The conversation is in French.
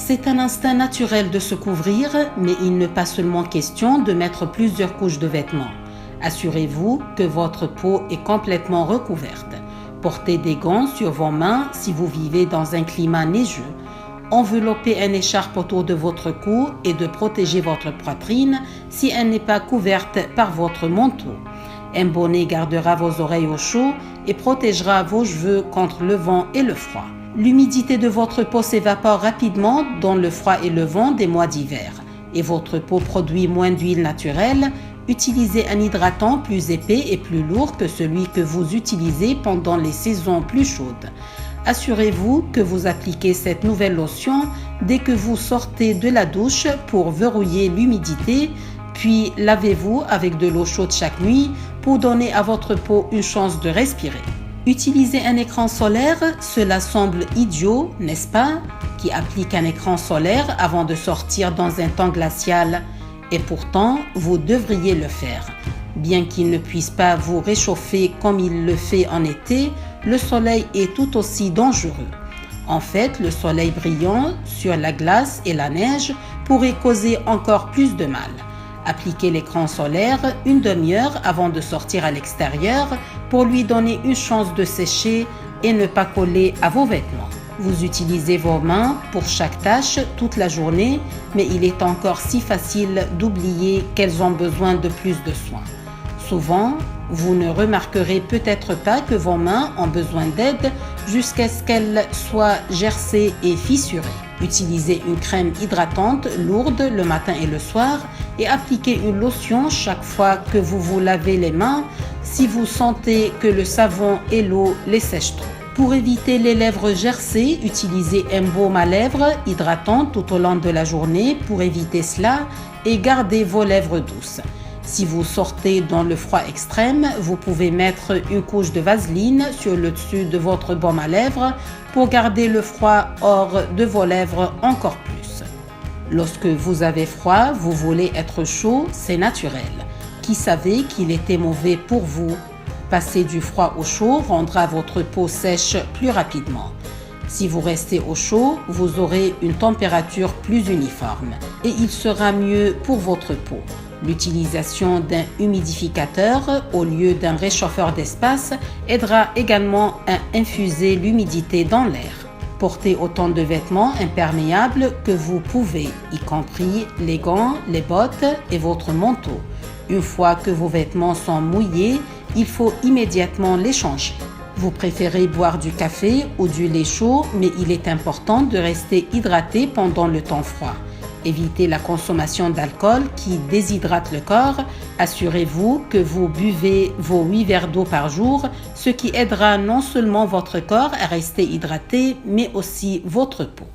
C'est un instinct naturel de se couvrir, mais il n'est pas seulement question de mettre plusieurs couches de vêtements. Assurez-vous que votre peau est complètement recouverte. Portez des gants sur vos mains si vous vivez dans un climat neigeux. Enveloppez une écharpe autour de votre cou et de protéger votre poitrine si elle n'est pas couverte par votre manteau. Un bonnet gardera vos oreilles au chaud et protégera vos cheveux contre le vent et le froid. L'humidité de votre peau s'évapore rapidement dans le froid et le vent des mois d'hiver et votre peau produit moins d'huile naturelle. Utilisez un hydratant plus épais et plus lourd que celui que vous utilisez pendant les saisons plus chaudes. Assurez-vous que vous appliquez cette nouvelle lotion dès que vous sortez de la douche pour verrouiller l'humidité, puis lavez-vous avec de l'eau chaude chaque nuit pour donner à votre peau une chance de respirer. Utiliser un écran solaire, cela semble idiot, n'est-ce pas, qui applique un écran solaire avant de sortir dans un temps glacial. Et pourtant, vous devriez le faire. Bien qu'il ne puisse pas vous réchauffer comme il le fait en été, le soleil est tout aussi dangereux. En fait, le soleil brillant sur la glace et la neige pourrait causer encore plus de mal. Appliquez l'écran solaire une demi-heure avant de sortir à l'extérieur pour lui donner une chance de sécher et ne pas coller à vos vêtements. Vous utilisez vos mains pour chaque tâche toute la journée, mais il est encore si facile d'oublier qu'elles ont besoin de plus de soins. Souvent, vous ne remarquerez peut-être pas que vos mains ont besoin d'aide jusqu'à ce qu'elles soient gercées et fissurées. Utilisez une crème hydratante lourde le matin et le soir et appliquez une lotion chaque fois que vous vous lavez les mains si vous sentez que le savon et l'eau les sèchent trop. Pour éviter les lèvres gercées, utilisez un baume à lèvres hydratant tout au long de la journée pour éviter cela et gardez vos lèvres douces. Si vous sortez dans le froid extrême, vous pouvez mettre une couche de vaseline sur le dessus de votre baume à lèvres pour garder le froid hors de vos lèvres encore plus. Lorsque vous avez froid, vous voulez être chaud, c'est naturel. Qui savait qu'il était mauvais pour vous? Passer du froid au chaud rendra votre peau sèche plus rapidement. Si vous restez au chaud, vous aurez une température plus uniforme et il sera mieux pour votre peau. L'utilisation d'un humidificateur au lieu d'un réchauffeur d'espace aidera également à infuser l'humidité dans l'air. Portez autant de vêtements imperméables que vous pouvez, y compris les gants, les bottes et votre manteau. Une fois que vos vêtements sont mouillés, il faut immédiatement les changer. Vous préférez boire du café ou du lait chaud, mais il est important de rester hydraté pendant le temps froid. Évitez la consommation d'alcool qui déshydrate le corps. Assurez-vous que vous buvez vos 8 verres d'eau par jour, ce qui aidera non seulement votre corps à rester hydraté, mais aussi votre peau.